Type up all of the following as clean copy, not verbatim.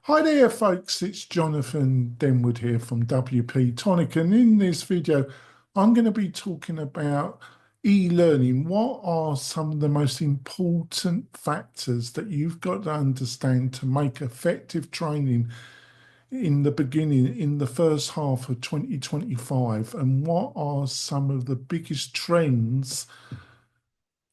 Hi there, folks. It's Jonathan Denwood here from WP-Tonic, and in this video, I'm going to be talking about e-learning. What are some of the most important factors that you've got to understand to make effective training in the beginning, in the first half of 2025? And what are some of the biggest trends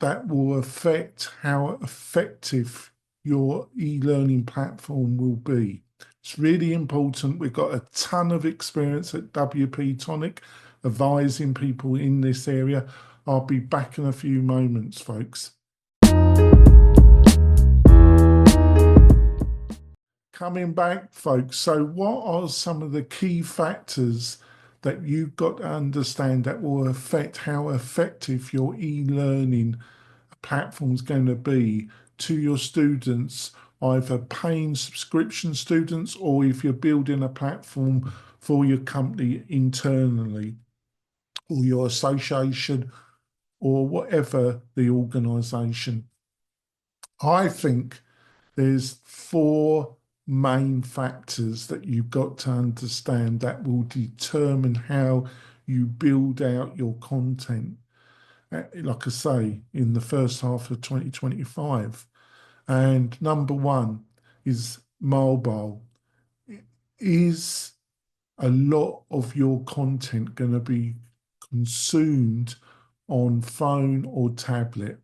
that will affect how effective your e-learning platform will be? It's really important. We've got a ton of experience at WP-Tonic advising people in this area. I'll be back in a few moments, folks. Coming back, folks. So, what are some of the key factors that you've got to understand that will affect how effective your e-learning platform is going to be to your students, either paying subscription students or if you're building a platform for your company internally or your association or whatever the organization? I think there's four main factors that you've got to understand that will determine how you build out your content, like I say, in the first half of 2025. And number one is mobile. Is a lot of your content going to be consumed on phone or tablet?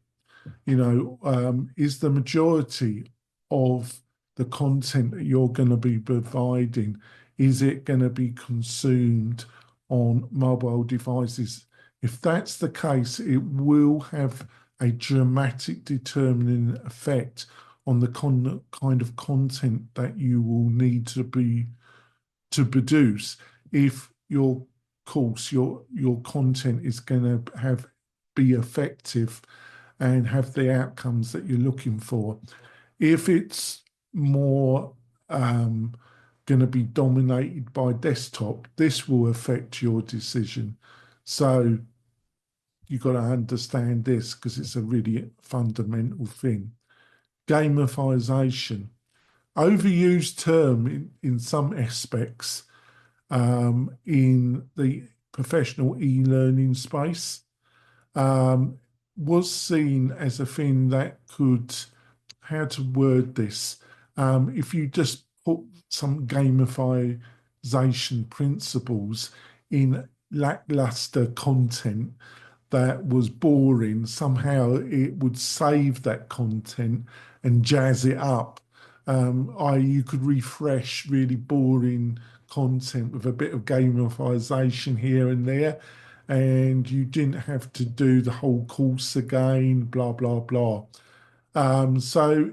Is the majority of the content that you're going to be providing, is it going to be consumed on mobile devices? If that's the case, it will have a dramatic determining effect on the kind of content that you will need to produce if your course, your content is going to be effective and have the outcomes that you're looking for. If it's more going to be dominated by desktop, this will affect your decision. So you've got to understand this because it's a really fundamental thing. Gamification, overused term in some aspects in the professional e-learning space, was seen as a thing that could, how to word this, if you just put some gamification principles in lackluster content that was boring, somehow it would save that content and jazz it up. You could refresh really boring content with a bit of gamification here and there, and you didn't have to do the whole course again, blah, blah, blah. So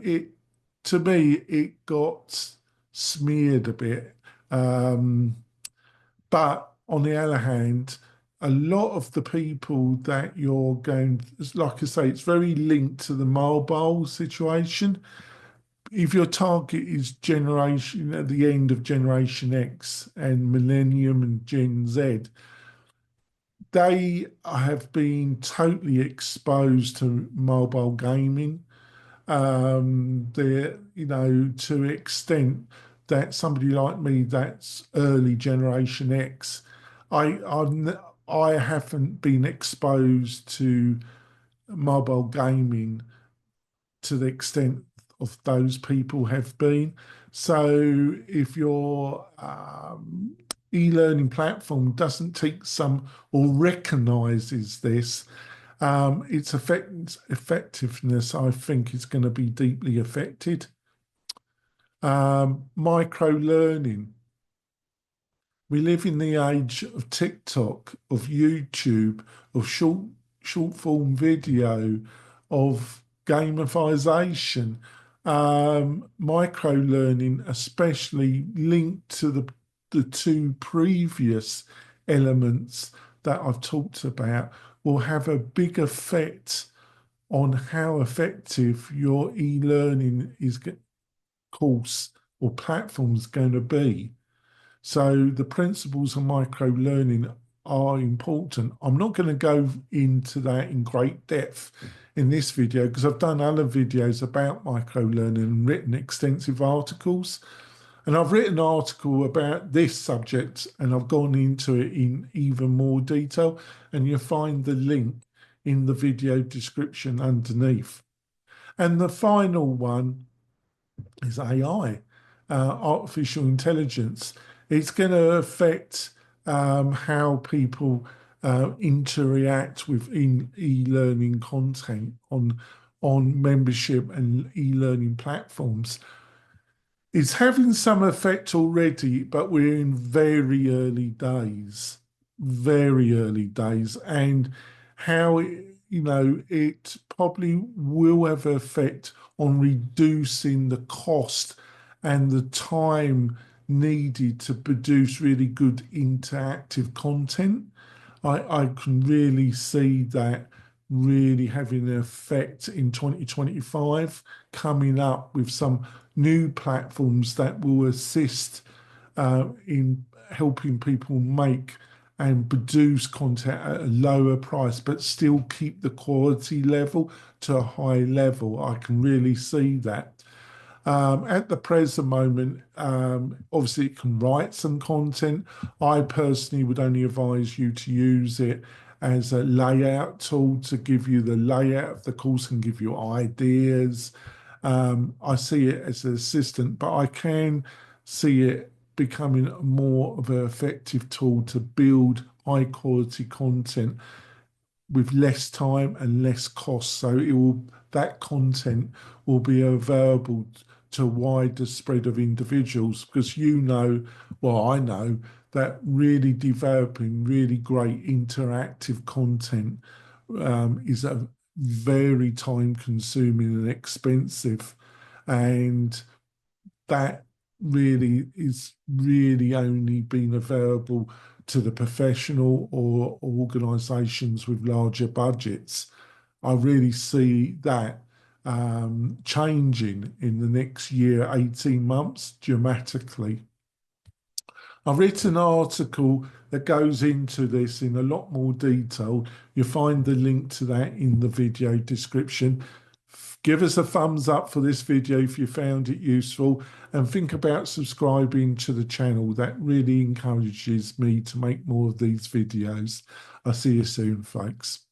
to me, it got smeared a bit. But on the other hand, a lot of the people that you're going, like I say, it's very linked to the mobile situation. If your target is generation at the end of Generation X and Millennium and Gen Z, they have been totally exposed to mobile gaming. To an extent that somebody like me, that's early Generation X, I haven't been exposed to mobile gaming to the extent of those people have been. So if your e-learning platform doesn't take some or recognizes this, its effectiveness, I think, is going to be deeply affected. Micro learning. We live in the age of TikTok, of YouTube, of short form video, of gamification. Micro learning, especially linked to the two previous elements that I've talked about, will have a big effect on how effective your e-learning course or platform is going to be. So the principles of micro learning are important. I'm not going to go into that in great depth in this video because I've done other videos about micro learning and written extensive articles. And I've written an article about this subject and I've gone into it in even more detail. And you'll find the link in the video description underneath. And the final one is AI, artificial intelligence. It's going to affect how people interact with e-learning content on membership and e-learning platforms. It's having some effect already, but we're in very early days, and how it probably will have an effect on reducing the cost and the time needed to produce really good interactive content. I can really see that really having an effect in 2025, coming up with some new platforms that will assist in helping people make and produce content at a lower price, but still keep the quality level to a high level. I can really see that. At the present moment, obviously it can write some content. I personally would only advise you to use it as a layout tool to give you the layout of the course and give you ideas. I see it as an assistant, but I can see it becoming more of an effective tool to build high quality content with less time and less cost. So that content will be available to a wider spread of individuals because well, I know that really developing really great interactive content is a very time consuming and expensive. And that really is really only been available to the professional or organisations with larger budgets. I really see that changing in the next year, 18 months, dramatically. I've written an article that goes into this in a lot more detail. You'll find the link to that in the video description. Give us a thumbs up for this video if you found it useful, and think about subscribing to the channel. That really encourages me to make more of these videos. I'll see you soon, folks.